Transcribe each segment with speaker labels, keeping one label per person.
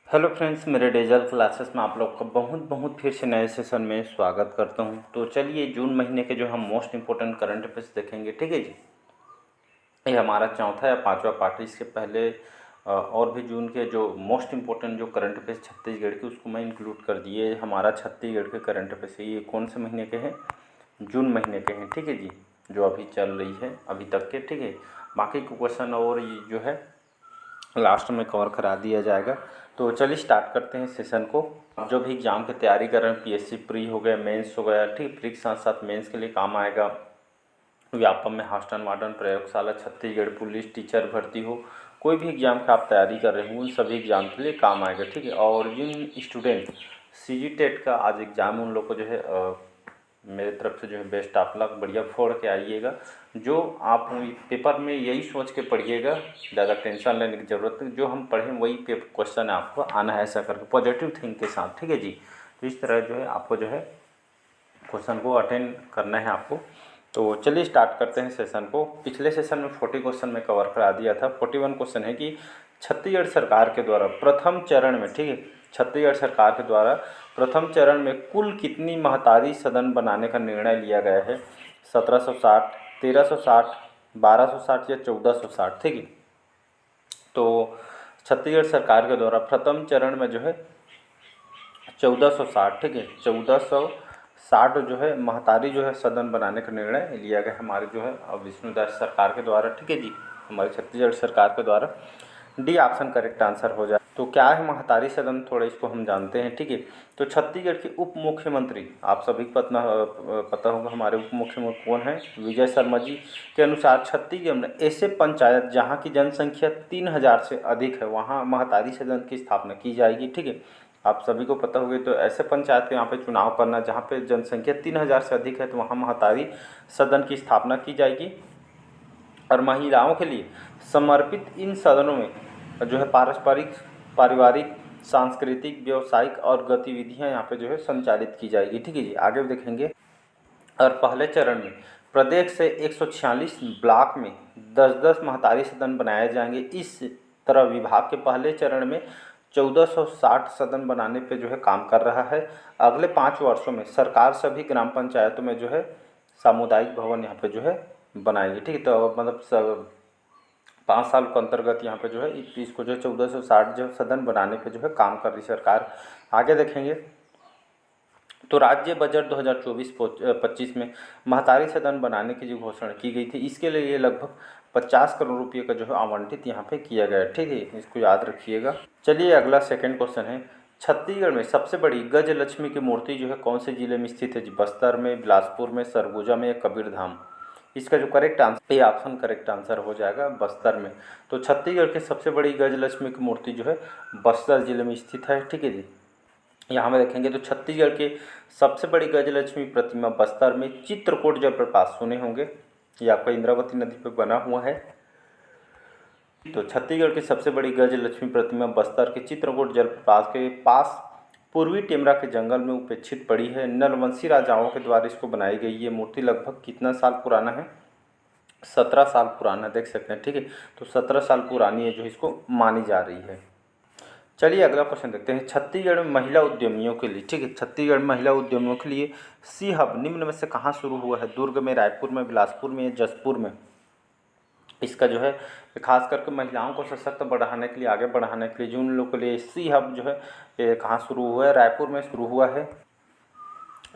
Speaker 1: Hello friends, मेरे digital classes में आप लोग का बहुत बहुत फिर से नए सेशन में स्वागत करता हूं। तो चलिए जून महीने के जो हम मोस्ट इंपॉर्टेंट करंट अफेयर्स देखेंगे, ठीक है जी। ये हमारा चौथा या पांचवा पार्ट है। इसके पहले और भी जून के जो मोस्ट इंपॉर्टेंट जो करंट अफेयर्स छत्तीसगढ़ के उसको मैं इंक्लूड कर दिए। हमारा छत्तीसगढ़ के करंट अफेयर्स ये कौन से महीने के हैं? जून महीने के हैं, ठीक है जी, जो अभी चल रही है अभी तक के, ठीक है। बाकी के क्वेश्चन और ये जो है लास्ट में कवर करा दिया जाएगा। तो चलिए स्टार्ट करते हैं सेशन को। आप जो भी एग्ज़ाम की तैयारी कर रहे हैं, पीएससी प्री हो गया, मेंस हो गया, ठीक, प्री के साथ साथ मेंस के लिए काम आएगा। व्यापम में हॉस्टल वार्डन प्रयोगशाला, छत्तीसगढ़ पुलिस टीचर भर्ती हो, कोई भी एग्ज़ाम की आप तैयारी कर रहे हो उन सभी एग्ज़ाम के लिए काम आएगा, ठीक है। और जिन स्टूडेंट सीजी टेट का आज एग्ज़ाम उन लोग को जो है मेरे तरफ से जो है बेस्ट ऑफ लक, बढ़िया फोड़ के आइएगा। जो आप पेपर में यही सोच के पढ़िएगा, ज़्यादा टेंशन लेने की ज़रूरत नहीं, जो हम पढ़ें वही पेपर क्वेश्चन आपको आना है, ऐसा करके पॉजिटिव थिंक के साथ, ठीक है जी। तो इस तरह जो है आपको जो है क्वेश्चन को अटेंड करना है आपको। तो चलिए स्टार्ट करते हैं सेशन को। पिछले सेशन में 40 क्वेश्चन में कवर करा दिया था। 41 क्वेश्चन है कि छत्तीसगढ़ सरकार के द्वारा प्रथम चरण में, ठीक है, छत्तीसगढ़ सरकार के द्वारा प्रथम चरण में कुल कितनी महतारी सदन बनाने का निर्णय लिया गया है? 1760, 1360, 1260 या 1460, ठीक है। तो छत्तीसगढ़ सरकार के द्वारा प्रथम चरण में जो है 1460, ठीक है, 1460 जो है महतारी जो है सदन बनाने का निर्णय लिया गया हमारे जो है विष्णुदास सरकार के द्वारा, ठीक है जी, हमारे छत्तीसगढ़ सरकार के द्वारा। डी ऑप्शन करेक्ट आंसर हो जाए। तो क्या है महतारी सदन, थोड़ा इसको हम जानते हैं, ठीक है। तो छत्तीसगढ़ के उप मुख्यमंत्री, आप सभी को पता होगा हमारे उप मुख्यमंत्री कौन है? विजय शर्मा जी के अनुसार छत्तीसगढ़ में ऐसे पंचायत जहाँ की जनसंख्या 3000 से अधिक है वहाँ महतारी सदन की स्थापना की जाएगी, ठीक है। आप सभी को पता होगी। तो ऐसे पंचायत के यहाँ पे चुनाव करना जहाँ पे जनसंख्या 3000 से अधिक है तो वहाँ महतारी सदन की स्थापना की जाएगी। और महिलाओं के लिए समर्पित इन सदनों में जो है पारस्परिक, पारिवारिक, सांस्कृतिक, व्यावसायिक और गतिविधियां यहाँ पे जो है संचालित की जाएगी, ठीक है जी। आगे देखेंगे। और पहले चरण में प्रदेश से 146 ब्लॉक में 10-10 महतारी सदन बनाए जाएंगे। इस तरह विभाग के पहले चरण में 1460 सदन बनाने पे जो है काम कर रहा है। अगले 5 वर्षों में सरकार सभी ग्राम पंचायतों में जो है सामुदायिक भवन यहाँ पे जो है बनाएगी, ठीक है। तो मतलब सब 5 साल के अंतर्गत यहाँ पे जो है इसको जो 1460 जो सदन बनाने पे जो है काम कर रही सरकार। आगे देखेंगे। तो राज्य बजट 2024-25 में महतारी सदन बनाने की जो घोषणा की गई थी, इसके लिए ये लगभग 50 करोड़ रुपये का जो है आवंटित यहाँ पे किया गया है, ठीक है, इसको याद रखिएगा। चलिए अगला सेकंड क्वेश्चन है, छत्तीसगढ़ में सबसे बड़ी गजलक्ष्मी की मूर्ति जो है कौन से जिले में स्थित है जी? बस्तर में, बिलासपुर में, सरगुजा में या कबीरधाम? इसका जो करेक्ट आंसर, ये ऑप्शन करेक्ट आंसर हो जाएगा बस्तर में। तो छत्तीसगढ़ की सबसे बड़ी गजलक्ष्मी की मूर्ति जो है बस्तर जिले में स्थित है, ठीक है जी। यहाँ में देखेंगे तो छत्तीसगढ़ के सबसे बड़ी गजलक्ष्मी प्रतिमा बस्तर में चित्रकूट जलप्रपात, सुने होंगे, ये आपका इंद्रावती नदी पर बना हुआ है। तो छत्तीसगढ़ की सबसे बड़ी गजलक्ष्मी प्रतिमा बस्तर के चित्रकूट जलप्रपात के पास पूर्वी टेमरा के जंगल में उपेक्षित पड़ी है। नलवंशी राजाओं के द्वारा इसको बनाई गई। ये मूर्ति लगभग कितना साल पुराना है? 17 साल पुराना, देख सकते हैं, ठीक है। तो 17 साल पुरानी है जो इसको मानी जा रही है। चलिए अगला क्वेश्चन देखते हैं। छत्तीसगढ़ में महिला उद्यमियों के लिए, ठीक है, छत्तीसगढ़ में महिला उद्यमियों के लिए सी हब निम्न में से कहाँ शुरू हुआ है? दुर्ग में, रायपुर में, बिलासपुर में या जसपुर में? इसका जो है खास करके महिलाओं को सशक्त बढ़ाने के लिए, आगे बढ़ाने के लिए जो उन लोगों के लिए सी हब जो है ये कहाँ शुरू हुआ है? रायपुर में शुरू हुआ है।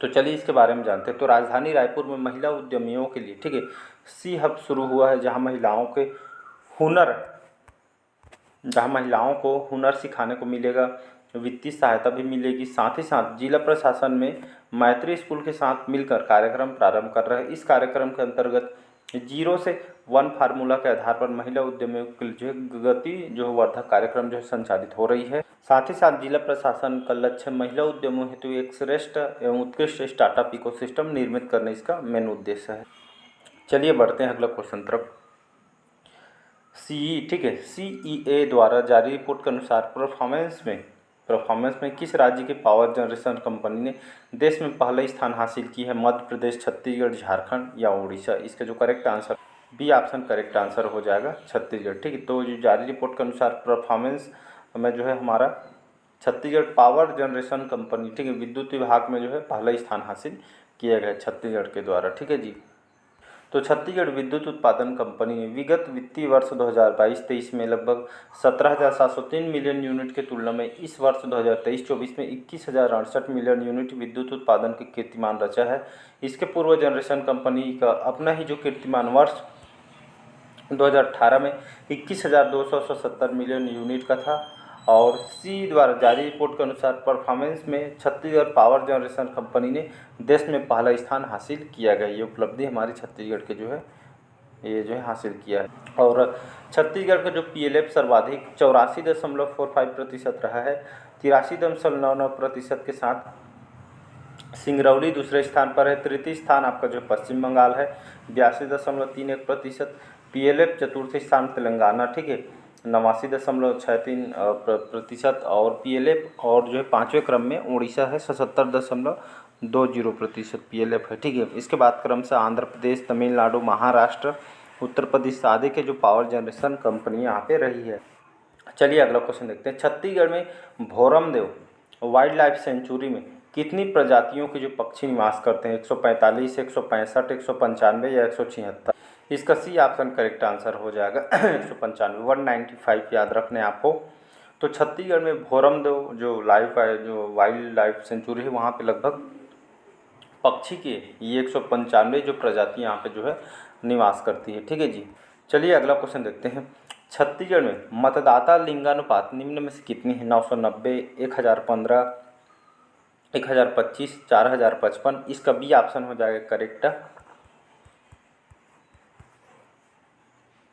Speaker 1: तो चलिए इसके बारे में जानते हैं। तो राजधानी रायपुर में महिला उद्यमियों के लिए, ठीक है, सी हब शुरू हुआ है जहाँ महिलाओं के हुनर, जहाँ महिलाओं को हुनर सिखाने को मिलेगा, वित्तीय सहायता भी मिलेगी। साथ ही साथ जिला प्रशासन में मैत्री स्कूल के साथ मिलकर कार्यक्रम प्रारंभ कर रहे हैं। इस कार्यक्रम के अंतर्गत 0 से 1 फार्मूला के आधार पर महिला उद्यमियों के लिए जो है गति जो वर्धक कार्यक्रम जो है संचालित हो रही है। साथ ही साथ जिला प्रशासन का लक्ष्य महिला उद्यमों हेतु एक श्रेष्ठ एवं उत्कृष्ट स्टार्टअप इकोसिस्टम निर्मित करने इसका मेन उद्देश्य है। चलिए बढ़ते हैं अगला क्वेश्चन तरफ। सीई, ठीक है, सीईए द्वारा जारी रिपोर्ट के अनुसार परफॉर्मेंस में किस राज्य की पावर जनरेशन कंपनी ने देश में पहला स्थान हासिल की है? मध्य प्रदेश, छत्तीसगढ़, झारखंड या उड़ीसा? इसका जो correct answer, B option correct answer हो जाएगा छत्तीसगढ़, ठीक है। तो जो जारी रिपोर्ट के अनुसार परफॉर्मेंस में जो है हमारा छत्तीसगढ़ पावर जनरेशन कंपनी, ठीक है, विद्युत विभाग में जो है पहला स्थान हासिल किया गया है छत्तीसगढ़ के द्वारा, ठीक है जी। तो छत्तीसगढ़ विद्युत उत्पादन कंपनी ने विगत वित्तीय वर्ष 2022-23 में लगभग 17,703 मिलियन यूनिट के तुलना में इस वर्ष 2023-24 में 21,068 मिलियन यूनिट विद्युत उत्पादन के कीर्तिमान रचा है। इसके पूर्व जनरेशन कंपनी का अपना ही जो कीर्तिमान वर्ष 2018 में 21,277 मिलियन यूनिट का था। और सी द्वारा जारी रिपोर्ट के अनुसार परफॉर्मेंस में छत्तीसगढ़ पावर जनरेशन कंपनी ने देश में पहला स्थान हासिल किया गया। ये उपलब्धि हमारी छत्तीसगढ़ के जो है ये जो है हासिल किया है। और छत्तीसगढ़ का जो PLF सर्वाधिक 84.45% रहा है। 83.99% के साथ सिंगरौली दूसरे स्थान पर है। तृतीय स्थान आपका जो पश्चिम बंगाल है 82.31%। PLF चतुर्थ स्थान तेलंगाना, ठीक है, 89.63%। और PLF और जो है पाँचवें क्रम में उड़ीसा है 77.20% PLF है, ठीक है। इसके बाद क्रम से आंध्र प्रदेश, तमिलनाडु, महाराष्ट्र, उत्तर प्रदेश आदि के जो पावर जनरेशन कंपनी यहाँ पे रही है। चलिए अगला क्वेश्चन देखते हैं। छत्तीसगढ़ में भोरमदेव वाइल्ड लाइफ सेंचुरी में कितनी प्रजातियों के जो पक्षी निवास करते हैं? 145, 165, 195 या 176? इसका सी ऑप्शन करेक्ट आंसर हो जाएगा 195, 195 याद रखने आपको। तो छत्तीसगढ़ में भोरमदेव जो वाइल्ड लाइफ सेंचुरी है वहाँ पे लगभग पक्षी के ये 195 जो प्रजाति यहाँ पे जो है निवास करती है, ठीक है जी। चलिए अगला क्वेश्चन देखते हैं। छत्तीसगढ़ में मतदाता लिंगानुपात निम्न में से कितनी है? 990, 1015, 1025, 4055? इसका बी ऑप्शन हो जाएगा करेक्ट।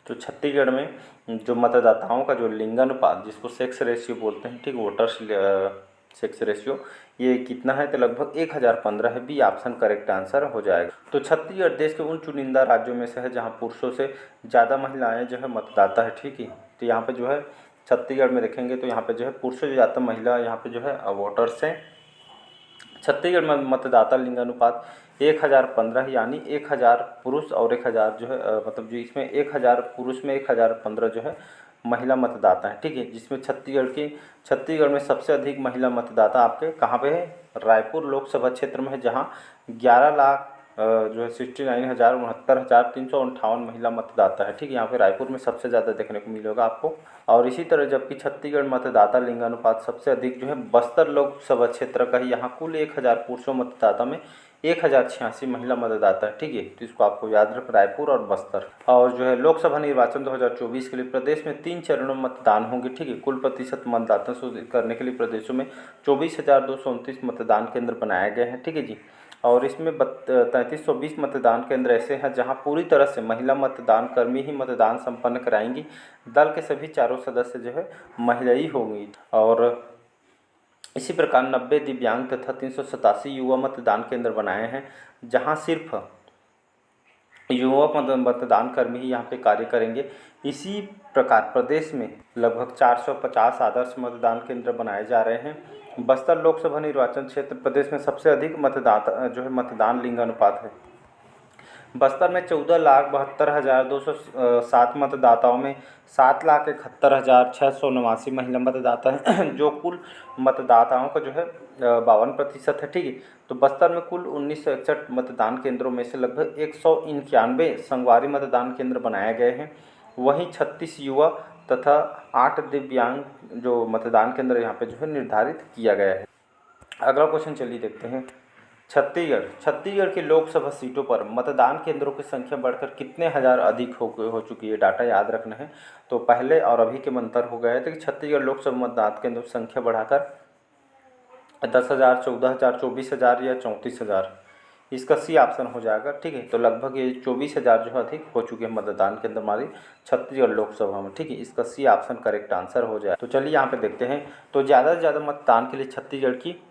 Speaker 1: तो छत्तीसगढ़ में जो मतदाताओं का जो लिंगानुपात जिसको सेक्स रेशियो बोलते हैं, ठीक, वोटर्स सेक्स रेशियो, ये कितना है? तो लगभग 1015 है। बी ऑप्शन करेक्ट आंसर हो जाएगा। तो छत्तीसगढ़ देश के उन चुनिंदा राज्यों में से है जहां पुरुषों से ज़्यादा महिलाएं जो है मतदाता है, ठीक है। तो यहाँ पे जो है छत्तीसगढ़ में देखेंगे तो यहाँ पे जो है पुरुषों से ज़्यादा महिला यहाँ पे जो है वोटर्स हैं। छत्तीसगढ़ में मतदाता लिंगानुपात 1015 यानी 1000 पुरुष और 1000 जो है मतलब जो इसमें 1000 पुरुष में 1015 जो है महिला मतदाता हैं, ठीक है। जिसमें छत्तीसगढ़ में सबसे अधिक महिला मतदाता आपके कहाँ पे है? रायपुर लोकसभा क्षेत्र में है, जहाँ 11 लाख जो है 69,69,358 महिला मतदाता है, ठीक है। यहाँ पे रायपुर में सबसे ज़्यादा देखने को मिलेगा आपको। और इसी तरह जबकि छत्तीसगढ़ मतदाता लिंगानुपात सबसे अधिक जो है बस्तर लोकसभा क्षेत्र का ही, यहाँ कुल 1000 पुरुषों मतदाता में 1086 महिला मतदाता है, ठीक है। तो इसको आपको याद रख, रायपुर और बस्तर। और जो है लोकसभा निर्वाचन 2024 के लिए प्रदेश में 3 चरणों में मतदान होंगे, ठीक है। कुल प्रतिशत मतदाता करने के लिए प्रदेशों में 24,229 मतदान केंद्र बनाए गए हैं, ठीक है जी। और इसमें 3320 मतदान केंद्र ऐसे हैं जहां पूरी तरह से महिला मतदान कर्मी ही मतदान संपन्न कराएंगी। दल के सभी चारों सदस्य जो है महिला ही होंगी। और इसी प्रकार 90 दिव्यांग तथा 387 युवा मतदान केंद्र बनाए हैं जहां सिर्फ युवा मतदान कर्मी ही यहाँ पे कार्य करेंगे। इसी प्रकार प्रदेश में लगभग 450 आदर्श मतदान केंद्र बनाए जा रहे हैं। बस्तर लोकसभा निर्वाचन क्षेत्र प्रदेश में सबसे अधिक मतदाता जो है मतदान लिंगानुपात है। बस्तर में 14,72,207 मतदाताओं में 7,71,689 महिला मतदाता हैं जो कुल मतदाताओं का जो है 52% है, ठीक है। तो बस्तर में कुल 1961 मतदान केंद्रों में से लगभग 191 संगवारी मतदान केंद्र बनाए गए हैं। वहीं 36 युवा तथा 8 दिव्यांग जो मतदान केंद्र यहाँ पे जो है निर्धारित किया गया है। अगला क्वेश्चन चलिए देखते हैं। छत्तीसगढ़ की लोकसभा सीटों पर मतदान केंद्रों की संख्या बढ़कर कितने हज़ार अधिक हो चुकी है? डाटा याद रखना है। तो पहले और अभी के में अंतर हो गया है। तो छत्तीसगढ़ लोकसभा मतदान केंद्रों की संख्या बढ़ाकर 10,000, 14,000, 24,000 या 34,000? इसका सी ऑप्शन हो जाएगा, ठीक है। तो लगभग ये 24,000 जो अधिक हो चुके हैं मतदान केंद्र हमारी छत्तीसगढ़ लोकसभा में, ठीक है। इसका सी ऑप्शन करेक्ट आंसर हो जाए। तो चलिए यहाँ पे देखते हैं। तो ज़्यादा से ज़्यादा मतदान के लिए छत्तीसगढ़ की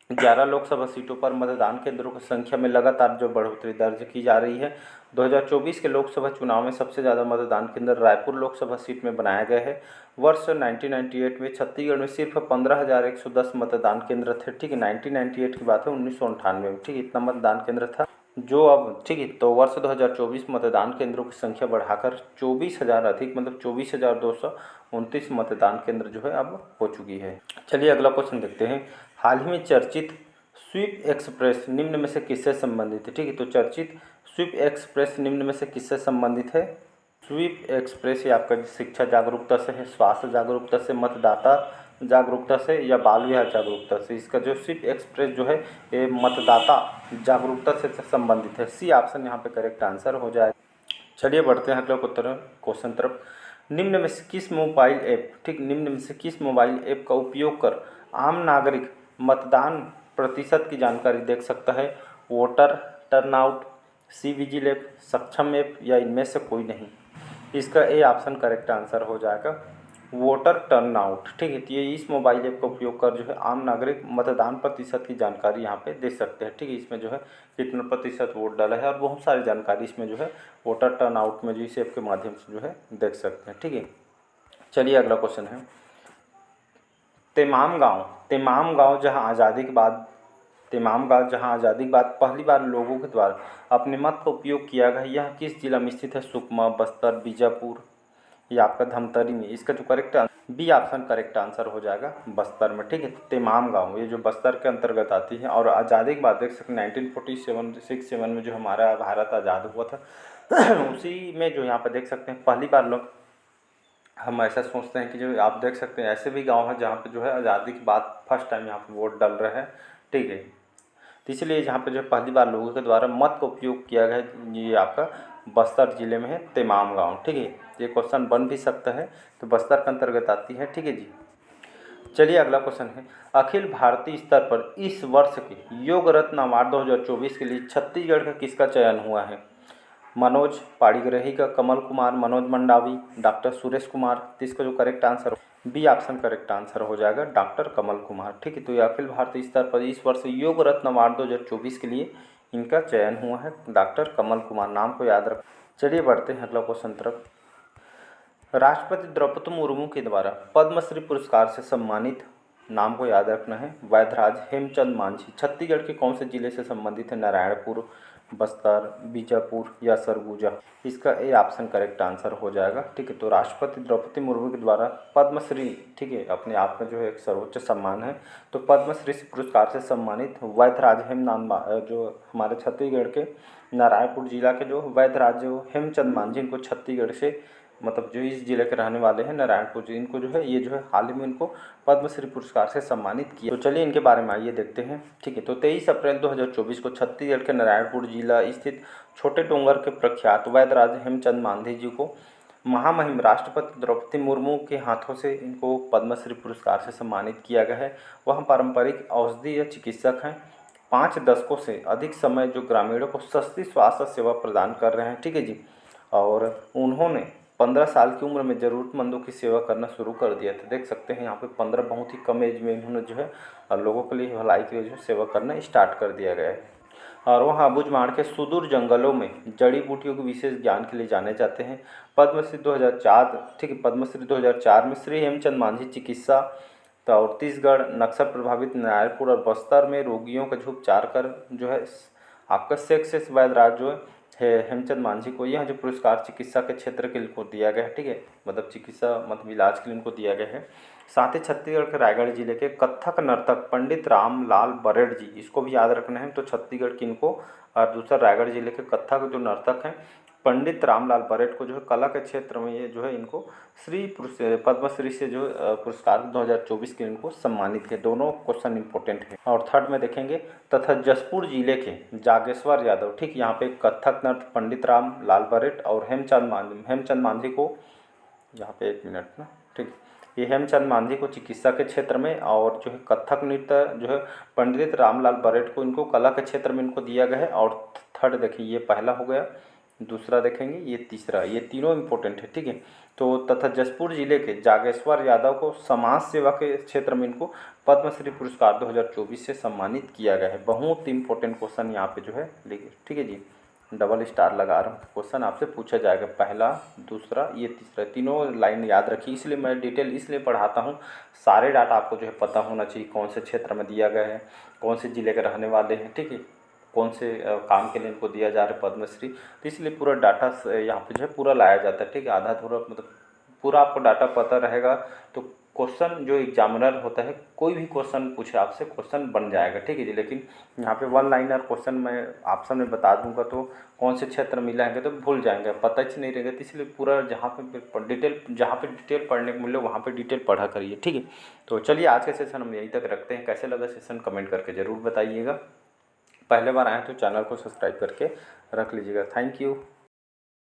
Speaker 1: 11 लोकसभा सीटों पर मतदान केंद्रों की संख्या में लगातार जो बढ़ोतरी दर्ज की जा रही है। 2024 के लोकसभा चुनाव में सबसे ज़्यादा मतदान केंद्र रायपुर लोकसभा सीट में बनाया गया है। वर्ष 1998 में छत्तीसगढ़ में सिर्फ 15,110 मतदान केंद्र थे, ठीक है। 1998 की बात है, 1998 में, ठीक है, इतना मतदान केंद्र था। जो अब ठीक है, तो वर्ष 2024 मतदान केंद्रों की संख्या बढ़ाकर 24,000 अधिक मतलब 24,229 मतदान केंद्र जो है अब हो चुकी है। चलिए अगला क्वेश्चन देखते हैं। हाल ही में चर्चित स्वीप एक्सप्रेस निम्न में से किससे संबंधित है? ठीक है, तो चर्चित स्वीप एक्सप्रेस निम्न में से किससे संबंधित है? स्वीप एक्सप्रेस ये आपका शिक्षा जागरूकता से है, स्वास्थ्य जागरूकता से, मतदाता जागरूकता से या बाल विवाह जागरूकता से? इसका जो स्वीप एक्सप्रेस जो है ये मतदाता जागरूकता से संबंधित है। सी ऑप्शन यहाँ पे करेक्ट आंसर हो जाएगा। चलिए बढ़ते हैं अगला क्वेश्चन तरफ। निम्न में से किस मोबाइल ऐप, ठीक, निम्न में से किस मोबाइल ऐप का उपयोग कर आम नागरिक मतदान प्रतिशत की जानकारी देख सकता है? Voter turnout, C vigil app, सक्षम ऐप या इनमें से कोई नहीं? इसका ए ऑप्शन करेक्ट आंसर हो जाएगा वोटर टर्नआउट। ठीक है, तो ये इस मोबाइल ऐप का उपयोग कर जो है आम नागरिक मतदान प्रतिशत की जानकारी यहाँ पे दे सकते हैं। ठीक है, इसमें जो है कितना प्रतिशत वोट डाला है और बहुत सारी जानकारी इसमें जो है वोटर टर्नआउट में जो इस ऐप के माध्यम से जो है देख सकते हैं। ठीक है, चलिए अगला क्वेश्चन है। तेमाम गाँव जहाँ आज़ादी के बाद पहली बार लोगों के द्वारा अपने मत का उपयोग किया गया, यह किस जिला में स्थित है? सुकमा, बस्तर, बीजापुर या आपका धमतरी में? इसका जो correct B option correct answer हो जाएगा बस्तर में। ठीक है, तेमाम गाँव ये जो बस्तर के अंतर्गत आती है और आज़ादी के बाद देख सकते 1947 में जो हमारा भारत आज़ाद हुआ था उसी में जो यहाँ पर देख सकते हैं पहली बार लोग, हम ऐसा सोचते हैं कि जो आप देख सकते हैं ऐसे भी गांव हैं जहाँ पे जो है आज़ादी के बाद फर्स्ट टाइम यहाँ पे वोट डाल रहे हैं। ठीक है, तो इसलिए जहाँ पे जो पहली बार लोगों के द्वारा मत का उपयोग किया गया है ये आपका बस्तर जिले में है, तेमाम गांव। ठीक है, ये क्वेश्चन बन भी सकता है, तो बस्तर के अंतर्गत आती है। ठीक है जी, चलिए अगला क्वेश्चन है। अखिल भारतीय स्तर पर इस वर्ष के योग रत्न अवार्ड 2024 के लिए छत्तीसगढ़ का किसका चयन हुआ है? मनोज पाड़ीग्राही का, कमल कुमार, मनोज मंडावी, डॉक्टर सुरेश कुमार? तो इसका जो correct answer B option correct answer हो जाएगा डॉक्टर कमल कुमार। ठीक है, तो ये अखिल भारतीय स्तर पर इस वर्ष योग रत्न अवार्ड 2024 के लिए इनका चयन हुआ है, डॉक्टर कमल कुमार, नाम को याद रख। चलिए बढ़ते हैं अगला क्वेश्चन तरफ। राष्ट्रपति द्रौपदी मुर्मू के द्वारा पद्मश्री पुरस्कार से सम्मानित, नाम को याद रखना है, वैधराज हेमचंद मांझी छत्तीसगढ़ के कौन से जिले से संबंधित है? नारायणपुर, बस्तर, बीजापुर या सरगुजा? इसका ए ऑप्शन करेक्ट आंसर हो जाएगा। ठीक है, तो राष्ट्रपति द्रौपदी मुर्मू के द्वारा पद्मश्री, ठीक है, अपने आप में जो है एक सर्वोच्च सम्मान है, तो पद्मश्री पुरस्कार से सम्मानित वैधराज जो हमारे छत्तीसगढ़ के नारायणपुर जिला के जो वैधराज हेमचंद मांझी, इनको छत्तीसगढ़ से मतलब जो इस जिले के रहने वाले हैं नारायणपुर जी, इनको जो है ये जो है हाल ही में इनको पद्मश्री पुरस्कार से सम्मानित किया। तो चलिए इनके बारे में आइए देखते हैं। ठीक है, तो 23 अप्रैल 2024 को छत्तीसगढ़ के नारायणपुर जिला स्थित छोटे डोंगर के प्रख्यात वैधराज हेमचंद मांझी जी को महामहिम राष्ट्रपति द्रौपदी मुर्मू के हाथों से इनको पद्मश्री पुरस्कार से सम्मानित किया गया है। वह पारंपरिक औषधीय चिकित्सक हैं, 5 दशकों से अधिक समय जो ग्रामीणों को सस्ती स्वास्थ्य सेवा प्रदान कर रहे हैं। ठीक है जी, और उन्होंने 15 साल की उम्र में ज़रूरतमंदों की सेवा करना शुरू कर दिया था। देख सकते हैं यहाँ पे 15 बहुत ही कम एज में इन्होंने जो है लोगों के लिए भलाई के लिए जो सेवा करना स्टार्ट कर दिया गया है। और वहाँ बुझमाड़ के सुदूर जंगलों में जड़ी बूटियों के विशेष ज्ञान के लिए जाने जाते हैं। पद्मश्री 2004, ठीक है, पद्मश्री 2004 में श्री हेमचंद मांझी चिकित्सा छत्तीसगढ़ नक्सल प्रभावित नारायणपुर और बस्तर में रोगियों का जो उपचार कर जो है आपका सक्सेस वैधराज जो है हेमचंद मांझी को यह जो पुरस्कार चिकित्सा के क्षेत्र के लिए दिया गया है। ठीक है, मतलब चिकित्सा मतलब इलाज के लिए इनको दिया गया है। साथ ही छत्तीसगढ़ के रायगढ़ जिले के कथक नर्तक पंडित रामलाल बरेड जी, इसको भी याद रखना है, तो छत्तीसगढ़ की इनको, और दूसरा रायगढ़ जिले के कथक जो नर्तक हैं पंडित रामलाल बरेड को जो है कला के क्षेत्र में ये जो है इनको पद्मश्री से जो पुरस्कार 2024 के इनको सम्मानित किए। दोनों क्वेश्चन इंपॉर्टेंट है। और थर्ड में देखेंगे, तथा जसपुर जिले के जागेश्वर यादव, ठीक, यहाँ पे कथक नर्तक पंडित रामलाल बरेड और हेमचंद मांझी को, यहाँ पे एक मिनट ना, ठीक, ये हेमचंद मांझी को चिकित्सा के क्षेत्र में और जो है कथक नृत्य जो है पंडित रामलाल बरेड को इनको कला के क्षेत्र में इनको दिया गया है। और थर्ड देखिए, ये पहला हो गया, दूसरा देखेंगे ये तीसरा, ये तीनों इंपॉर्टेंट है। ठीक है, तो तथा जसपुर जिले के जागेश्वर यादव को समाज सेवा के क्षेत्र में इनको पद्मश्री पुरस्कार 2024 से सम्मानित किया गया है। बहुत इंपॉर्टेंट क्वेश्चन यहाँ पे जो है लिखे। ठीक है जी, डबल स्टार लगा रहा हूँ, क्वेश्चन आपसे पूछा जाएगा, पहला, दूसरा, ये तीसरा, तीनों लाइन याद रखिए। इसलिए मैं डिटेल इसलिए पढ़ाता हूँ, सारे डाटा आपको जो है पता होना चाहिए, कौन से क्षेत्र में दिया गया है, कौन से ज़िले के रहने वाले हैं। ठीक है, कौन से काम के लिए इनको दिया जा रहा है पद्मश्री। तो इसलिए पूरा डाटा यहाँ पे जो है पूरा लाया जाता है, ठीक है। आधा अधूरा मतलब पूरा आपको डाटा पता रहेगा तो क्वेश्चन जो एग्जामिनर होता है कोई भी क्वेश्चन पूछे आपसे क्वेश्चन बन जाएगा, ठीक है जी। लेकिन यहाँ पे वन लाइनर क्वेश्चन मैं ऑप्शन में बता दूंगा तो कौन से क्षेत्र मिलाएंगे तो भूल जाएंगे, पता ही नहीं रहेगा। तो इसलिए पूरा जहाँ पे डिटेल पढ़ने को मिले वहाँ पे डिटेल पढ़ा करिए, ठीक है। तो चलिए आज का सेशन हम यहीं तक रखते हैं। कैसे लगा सेशन कमेंट करके ज़रूर बताइएगा। पहले बार आए तो चैनल को सब्सक्राइब करके रख लीजिएगा। Thank you.